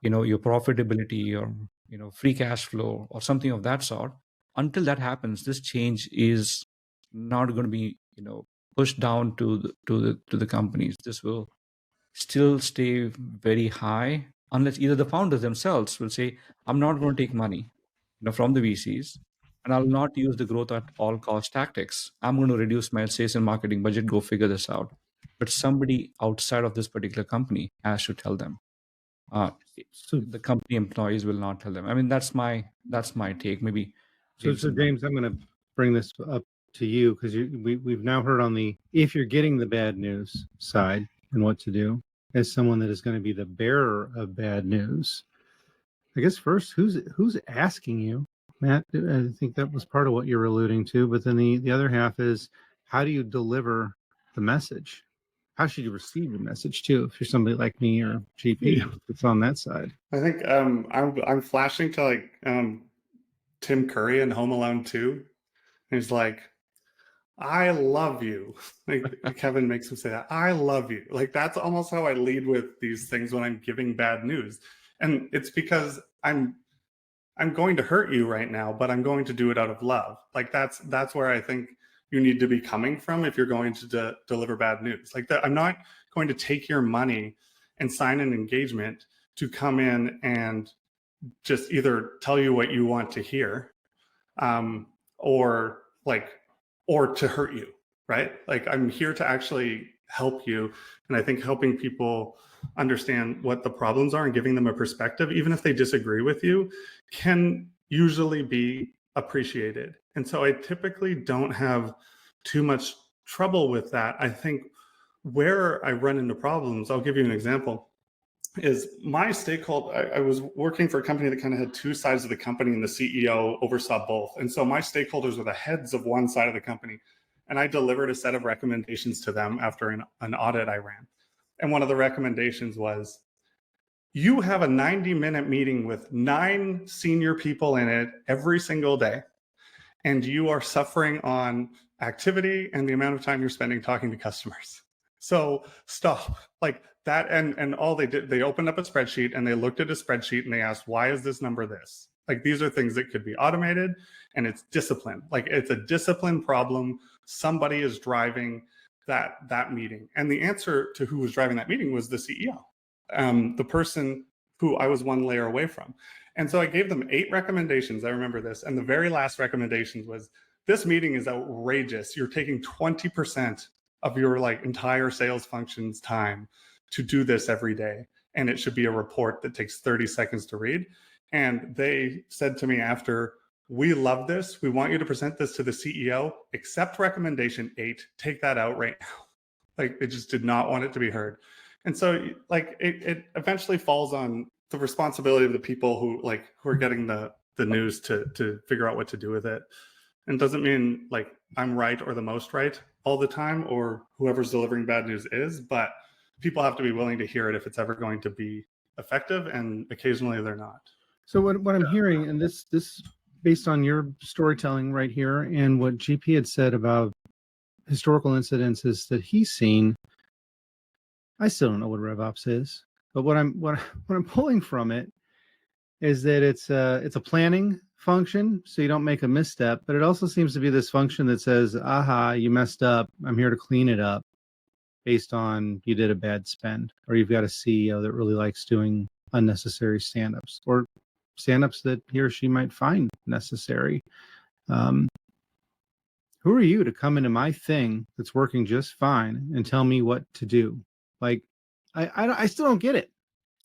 your profitability or, free cash flow or something of that sort. Until that happens, this change is not going to be, pushed down to the companies. This will still stay very high unless either the founders themselves will say, I'm not going to take money, from the VCs. And I'll not use the growth at all cost tactics. I'm going to reduce my sales and marketing budget, go figure this out. But somebody outside of this particular company has to tell them. So, The company employees will not tell them. I mean, that's my take. Maybe. so James, I'm going to bring this up to you because we've now heard on the if you're getting the bad news side and what to do as someone that is going to be the bearer of bad news. I guess first, who's asking you, Matt? I think that was part of what you're alluding to. But then the other half is how do you deliver the message? How should you receive the message too? If you're somebody like me or GP, it's on that side. I think I'm flashing to like Tim Curry in Home Alone 2. He's like, I love you. Like Kevin makes him say that. I love you. Like that's almost how I lead with these things when I'm giving bad news. And it's because I'm going to hurt you right now, but I'm going to do it out of love. Like that's where I think you need to be coming from if you're going to deliver bad news. Like that, I'm not going to take your money and sign an engagement to come in and just either tell you what you want to hear, or to hurt you, right? Like I'm here to actually help you. And I think helping people understand what the problems are and giving them a perspective, even if they disagree with you, can usually be appreciated. And so I typically don't have too much trouble with that. I think where I run into problems, I'll give you an example, is my stakeholder. I was working for a company that kind of had two sides of the company and the CEO oversaw both. And so my stakeholders were the heads of one side of the company. And I delivered a set of recommendations to them after an audit I ran. And one of the recommendations was, you have a 90-minute meeting with 9 senior people in it every single day, and you are suffering on activity and the amount of time you're spending talking to customers. So stop. Like that, and all they did, they opened up a spreadsheet and they looked at a spreadsheet and they asked, why is this number this? Like these are things that could be automated, and it's discipline. Like it's a discipline problem. Somebody is driving that meeting. And the answer to who was driving that meeting was the CEO. The person who I was one layer away from. And so I gave them 8 recommendations. I remember this. And the very last recommendation was, this meeting is outrageous. You're taking 20% of your like entire sales function's time to do this every day. And it should be a report that takes 30 seconds to read. And they said to me after, we love this. We want you to present this to the CEO, except recommendation 8, take that out right now. Like they just did not want it to be heard. And so like it eventually falls on the responsibility of the people who are getting the news to figure out what to do with it. And doesn't mean like I'm right or the most right all the time, or whoever's delivering bad news is, but people have to be willing to hear it if it's ever going to be effective, and occasionally they're not. So what I'm hearing, and this based on your storytelling right here and what GP had said about historical incidences that he's seen, I still don't know what RevOps is, but what I'm pulling from it is that it's a planning function, so you don't make a misstep, but it also seems to be this function that says, aha, you messed up, I'm here to clean it up, based on you did a bad spend, or you've got a CEO that really likes doing unnecessary stand-ups, or stand-ups that he or she might find necessary. Who are you to come into my thing that's working just fine and tell me what to do? Like, I still don't get it.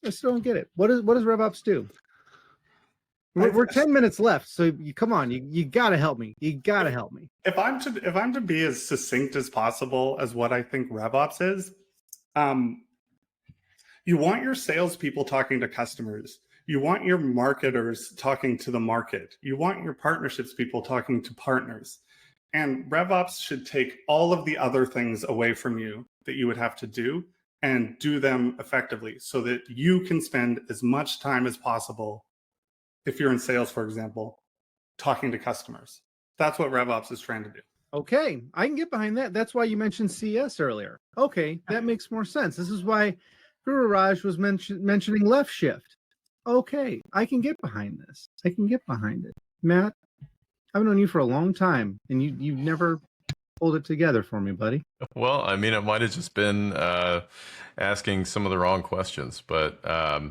I still don't get it. What does RevOps do? We're 10 minutes left, so come on, you gotta help me. You gotta help me. If I'm to be as succinct as possible as what I think RevOps is, you want your salespeople talking to customers. You want your marketers talking to the market. You want your partnerships people talking to partners. And RevOps should take all of the other things away from you that you would have to do and do them effectively so that you can spend as much time as possible, if you're in sales, for example, talking to customers. That's what RevOps is trying to do. Okay, I can get behind that. That's why you mentioned CS earlier. Okay, that makes more sense. This is why Guru Raj was mentioning left shift. Okay, I can get behind this. I can get behind it. Matt, I've known you for a long time, and you've never Hold it together for me, buddy. Well, I mean, it might have just been asking some of the wrong questions, but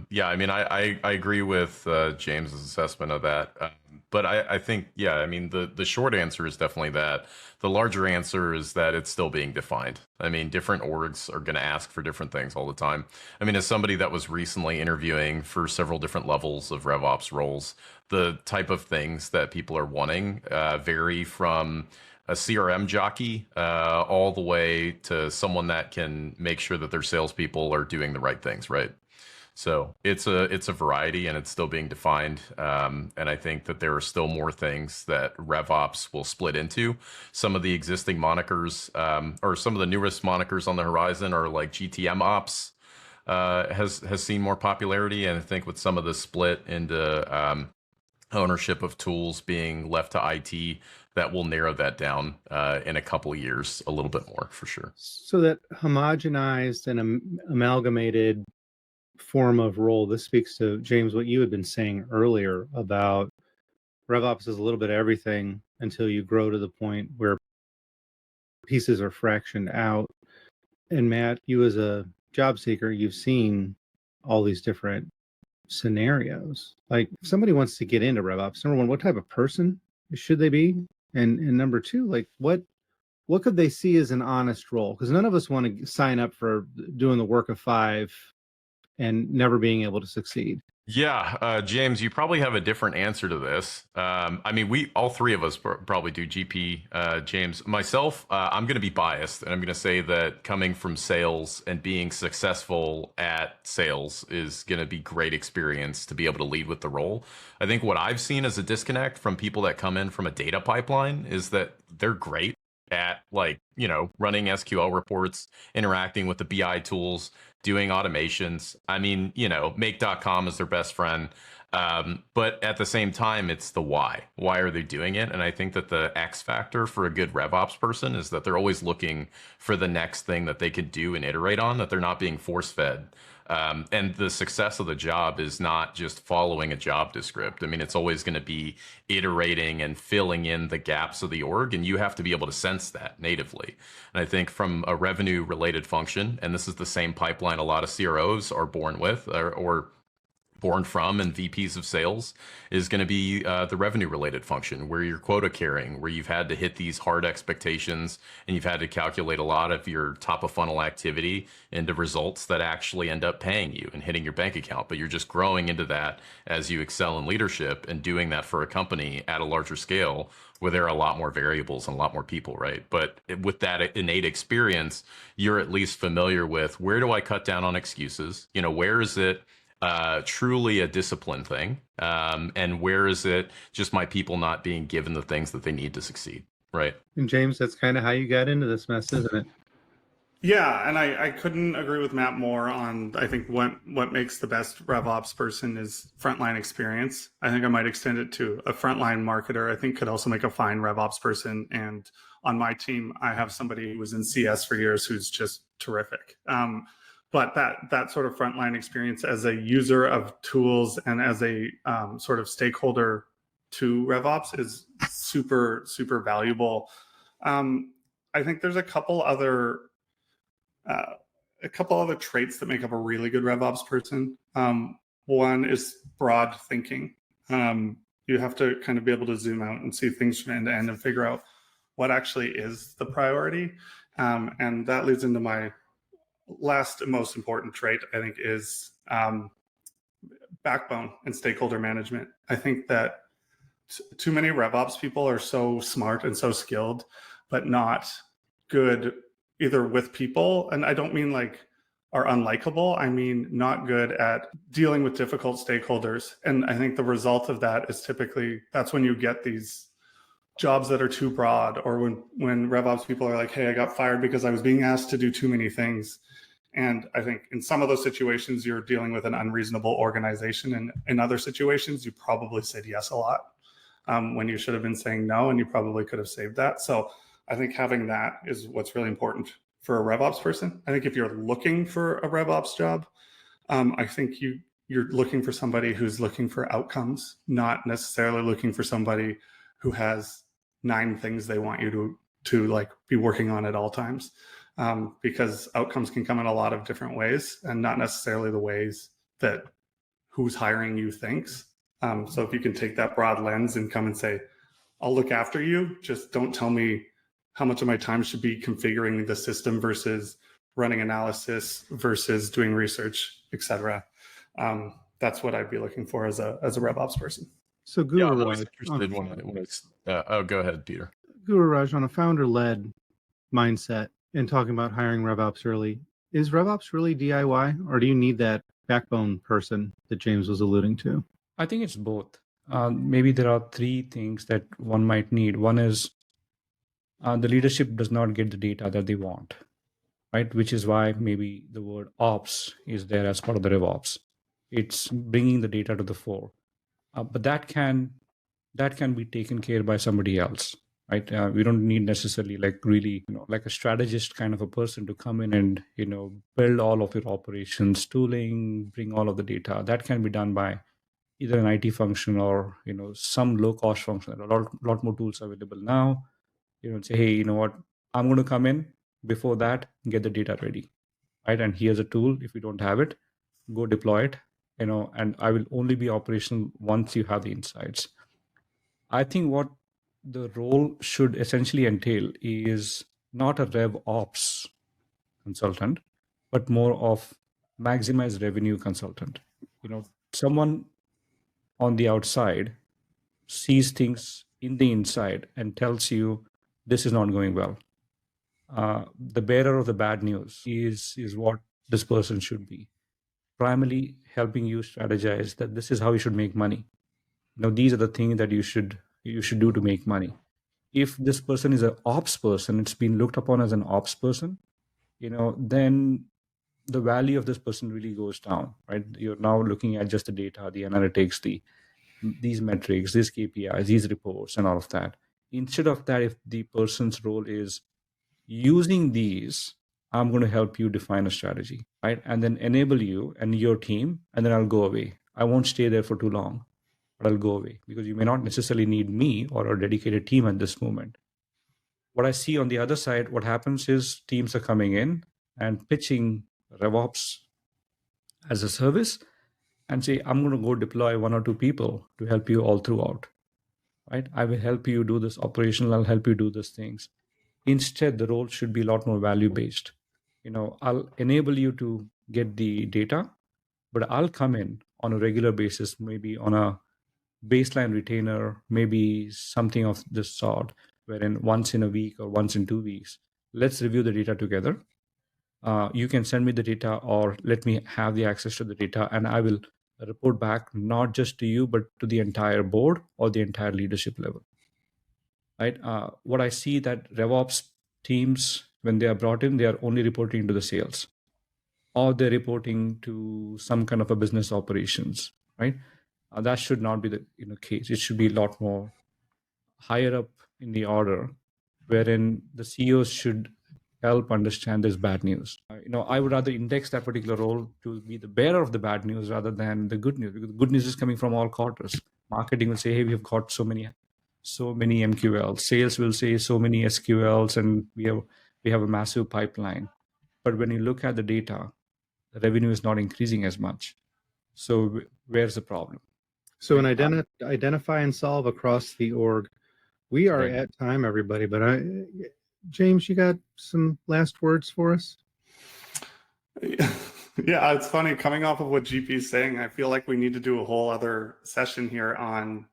yeah, I mean, I agree with James's assessment of that. But I think, yeah, I mean, the short answer is definitely that. The larger answer is that it's still being defined. I mean, different orgs are going to ask for different things all the time. I mean, as somebody that was recently interviewing for several different levels of RevOps roles, the type of things that people are wanting vary from a CRM jockey all the way to someone that can make sure that their salespeople are doing the right things, right? So it's a variety, and it's still being defined. And I think that there are still more things that RevOps will split into. Some of the existing monikers, or some of the newest monikers on the horizon, are like GTM Ops has seen more popularity, and I think with some of the split into ownership of tools being left to IT, that will narrow that down in a couple of years a little bit more for sure. So that homogenized and amalgamated form of role, this speaks to, James, what you had been saying earlier about RevOps is a little bit of everything until you grow to the point where pieces are fractioned out. And Matt, you as a job seeker, you've seen all these different scenarios. Like, if somebody wants to get into RevOps, number one, what type of person should they be? And number two, like, what could they see as an honest role? Because none of us want to sign up for doing the work of 5 and never being able to succeed. Yeah, James, you probably have a different answer to this. I mean, all three of us probably do GP. James, myself, I'm going to be biased, and I'm going to say that coming from sales and being successful at sales is going to be great experience to be able to lead with the role. I think what I've seen as a disconnect from people that come in from a data pipeline is that they're great at, like, running SQL reports, interacting with the BI tools, doing automations. I mean, make.com is their best friend. But at the same time, it's the why. Why are they doing it? And I think that the X factor for a good RevOps person is that they're always looking for the next thing that they could do and iterate on, that they're not being force fed. And the success of the job is not just following a job descript. I mean, it's always going to be iterating and filling in the gaps of the org, and you have to be able to sense that natively. And I think from a revenue related function, and this is the same pipeline a lot of CROs are born with, or born from, and VPs of sales, is going to be the revenue related function, where you're quota carrying, where you've had to hit these hard expectations, and you've had to calculate a lot of your top of funnel activity into results that actually end up paying you and hitting your bank account. But you're just growing into that as you excel in leadership and doing that for a company at a larger scale, where there are a lot more variables and a lot more people, right? But with that innate experience, you're at least familiar with, where do I cut down on excuses? Where is it truly a discipline thing? And where is it just my people not being given the things that they need to succeed, right? And James, that's kind of how you got into this mess, isn't it? Yeah, and I couldn't agree with Matt more on, I think what makes the best RevOps person is frontline experience. I think I might extend it to a frontline marketer. I think could also make a fine RevOps person. And on my team, I have somebody who was in CS for years who's just terrific. But that sort of frontline experience as a user of tools and as a sort of stakeholder to RevOps is super, super valuable. I think there's a couple other traits that make up a really good RevOps person. One is broad thinking. You have to kind of be able to zoom out and see things from end to end and figure out what actually is the priority. And that leads into my last and most important trait, I think, is backbone and stakeholder management. I think that too many RevOps people are so smart and so skilled, but not good either with people. And I don't mean like are unlikable. I mean, not good at dealing with difficult stakeholders. And I think the result of that is typically, that's when you get these jobs that are too broad, or when RevOps people are like, hey, I got fired because I was being asked to do too many things. And I think in some of those situations, you're dealing with an unreasonable organization. And in other situations, you probably said yes a lot when you should have been saying no, and you probably could have saved that. So I think having that is what's really important for a RevOps person. I think if you're looking for a RevOps job, I think you're looking for somebody who's looking for outcomes, not necessarily looking for somebody who has 9 things they want you to like be working on at all times, because outcomes can come in a lot of different ways and not necessarily the ways that who's hiring you thinks. So if you can take that broad lens and come and say, I'll look after you, just don't tell me how much of my time should be configuring the system versus running analysis versus doing research, etc. That's what I'd be looking for as a RevOps person. So Guru Yeah, I'm always Raj, interested go ahead, Peter. Guru Raj, on a founder-led mindset and talking about hiring RevOps early, is RevOps really DIY, or do you need that backbone person that James was alluding to? I think it's both. Maybe there are three things that one might need. One is the leadership does not get the data that they want, right? Which is why maybe the word ops is there as part of the RevOps. It's bringing the data to the fore, but that can be taken care by somebody else, right? We don't need necessarily like really, like a strategist kind of a person to come in and, build all of your operations, tooling, bring all of the data. That can be done by either an IT function or, some low cost function. A lot more tools available now. Say, hey, you know what? I'm going to come in before that, get the data ready, right? And here's a tool. If you don't have it, go deploy it, and I will only be operational once you have the insights. I think what the role should essentially entail is not a RevOps consultant, but more of maximize revenue consultant. Someone on the outside sees things in the inside and tells you this is not going well. The bearer of the bad news is what this person should be. Primarily helping you strategize that this is how you should make money. These are the things that you should do to make money. If this person is an ops person, it's been looked upon as an ops person, then the value of this person really goes down, right? You're now looking at just the data, the analytics, these metrics, these KPIs, these reports, and all of that. Instead of that, if the person's role is using these, I'm going to help you define a strategy, right? And then enable you and your team, and then I'll go away. I won't stay there for too long, but I'll go away because you may not necessarily need me or a dedicated team at this moment. What I see on the other side, what happens is teams are coming in and pitching RevOps as a service and say, I'm going to go deploy one or two people to help you all throughout, right? I will help you do this operational. I'll help you do these things. Instead, the role should be a lot more value-based. I'll enable you to get the data, but I'll come in on a regular basis, maybe on a baseline retainer, maybe something of this sort, wherein once in a week or once in 2 weeks, let's review the data together. You can send me the data or let me have the access to the data, and I will report back not just to you, but to the entire board or the entire leadership level. Right? What I see that RevOps teams, when they are brought in, they are only reporting to the sales, or they're reporting to some kind of a business operations, right? That should not be the case. It should be a lot more higher up in the order, wherein the CEOs should help understand this bad news. I would rather index that particular role to be the bearer of the bad news rather than the good news, because the good news is coming from all quarters. Marketing will say, hey, we've got so many MQLs. Sales will say so many SQLs, and we have a massive pipeline. But when you look at the data, the revenue is not increasing as much. So where's the problem? So an identify and solve across the org. We are at time, everybody, but James, you got some last words for us? Yeah, it's funny. Coming off of what GP is saying, I feel like we need to do a whole other session here on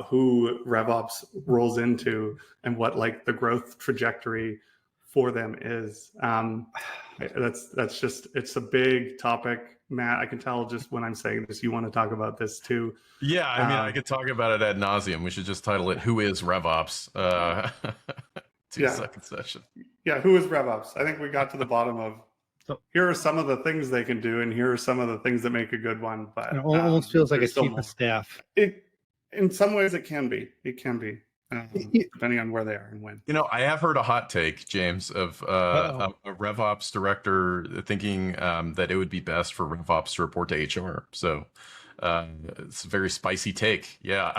who RevOps rolls into and what like the growth trajectory for them is. That's just, it's a big topic. Matt, I can tell just when I'm saying this, you want to talk about this too. Yeah, I mean, I could talk about it ad nauseum. We should just title it "Who is RevOps?" Second session. Yeah, who is RevOps? I think we got to the bottom of. Here are some of the things they can do, and here are some of the things that make a good one. But it almost feels like a chief of staff. In some ways, it can be. It can be. Depending on where they are and when. I have heard a hot take, James, of a RevOps director thinking that it would be best for RevOps to report to HR. So It's a very spicy take. Yeah.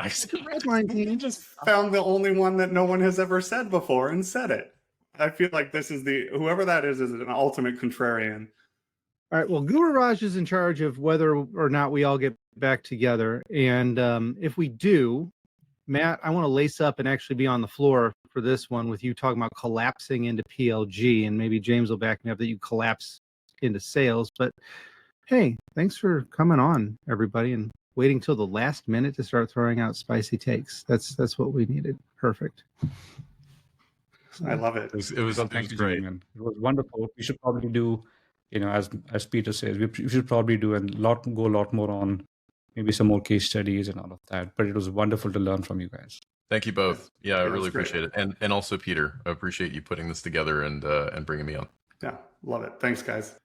Red line You team. just found the only one that no one has ever said before and said it. I feel like this is whoever that is an ultimate contrarian. All right. Well, Guru Raj is in charge of whether or not we all get back together. And if we do, Matt, I want to lace up and actually be on the floor for this one with you talking about collapsing into PLG. And maybe James will back me up that you collapse into sales. But hey, thanks for coming on, everybody, and waiting till the last minute to start throwing out spicy takes. That's what we needed. Perfect. I love it. It was Thank you, great. gentlemen. It was wonderful. We should probably do, as Peter says, we should probably do go a lot more on maybe some more case studies and all of that. But it was wonderful to learn from you guys. Thank you both. Yeah, I Yeah, really it's great. appreciate it. And also Peter, I appreciate you putting this together and bringing me on. Yeah, love it. Thanks, guys.